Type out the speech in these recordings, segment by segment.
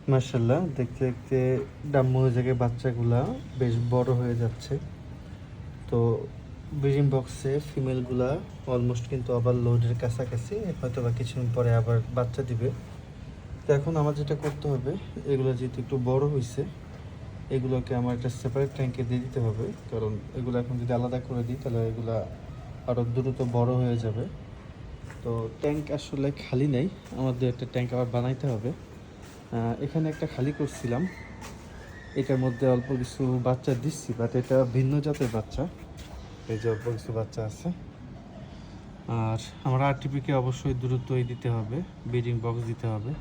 মাশাআল্লাহ, দেখতে দেখতে ডাম্বু জায়গায় বাচ্চাগুলা বেশ বড় হয়ে যাচ্ছে। তো ব্রিডিং বক্সে ফিমেলগুলা অলমোস্ট কিন্তু আবার লোডের কাছাকাছি, হয়তো বা কিছুদিন পরে আবার বাচ্চা দিবে। তো এখন আমার যেটা করতে হবে, এগুলো যেহেতু একটু বড় হয়েছে, এগুলোকে আমার একটা সেপারেট ট্যাঙ্কে দিয়ে দিতে হবে, কারণ এগুলো এখন যদি আলাদা করে দিই তাহলে এগুলা আরও দ্রুত বড় হয়ে যাবে। তো ট্যাঙ্ক আসলে খালি নেই, আমাদের একটা ট্যাঙ্ক আবার বানাইতে হবে। এখানে একটা খালি করছিলাম, এটার মধ্যে অল্প কিছু বাচ্চা দিচ্ছি, বাট এটা ভিন্ন জাতের বাচ্চা। এই যে অল্প কিছু বাচ্চা আছে। আর আমার আরটিপিকে অবশ্যই দ্রুতই দিতে হবে, ব্রিডিং বক্স দিতে হবে।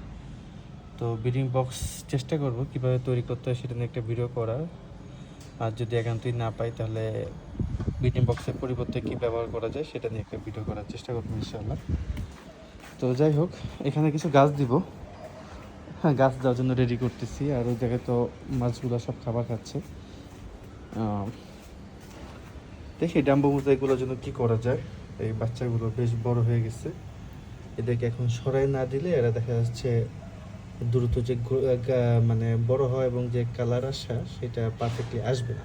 তো ব্রিডিং বক্স চেষ্টা করব কীভাবে তৈরি করতে হয় সেটা নিয়ে একটা ভিডিও করার। আর যদি একান্তই না পাই তাহলে ব্রিডিং বক্সের পরিবর্তে কী ব্যবহার করা যায় সেটা নিয়ে একটা ভিডিও করার চেষ্টা করবো ইনশাআল্লাহ। তো যাই হোক, এখানে কিছু গাছ দিব। হ্যাঁ, গাছ দেওয়ার জন্য রেডি করতেছি। আর ওই জায়গায় তো মাছগুলো সব খাবার খাচ্ছে। দেখি ডাম্বো মোজাইগুলোর জন্য কি করা যায়। এই বাচ্চাগুলো বেশ বড় হয়ে গেছে, এদেরকে এখন সরাই না দিলে এরা দেখা যাচ্ছে দ্রুত যে মানে বড় হয় এবং যে কালার আসা সেটা পারফেক্টলি আসবে না।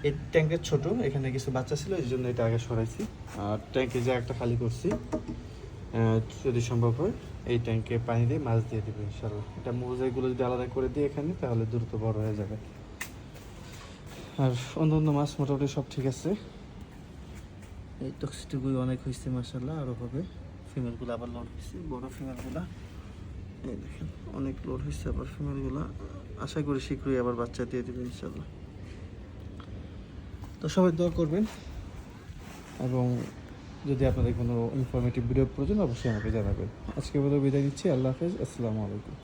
এই ট্যাঙ্কের ছোট, এখানে কিছু বাচ্চা ছিল এই জন্য এটা আগে সরাইছি। আর ট্যাঙ্কে যে একটা খালি করছি, যদি সম্ভব হয় এই ট্যাঙ্কে পানি দিয়ে মাছ দিয়ে দেবো ইনশাল্লাহ। এটা মোজাইগুলো যদি আলাদা করে দিই এখানে তাহলে দ্রুত বড় হয়ে যাবে। আর অন্য মাছ মোটামুটি সব ঠিক আছে। এই টক্সিটুকুই অনেক হয়েছে মাশাআল্লাহ, আরও হবে। ফিমেলগুলো আবার লোড হয়েছে, বড় ফিমেলগুলো এই দেখেন অনেক লোড হয়েছে। আবার ফিমেলগুলো আশা করি শীঘ্রই আবার বাচ্চা দিয়ে দেবে ইনশাল্লাহ। তো সবাই দোয়া করবেন, এবং যদি আপনাদের কোনো ইনফরমেটিভ ভিডিও প্রয়োজন অবশ্যই আমাকে জানাবেন। আজকে বলে বিদায় নিচ্ছি। আল্লাহ হাফেজ, আসসালামু আলাইকুম।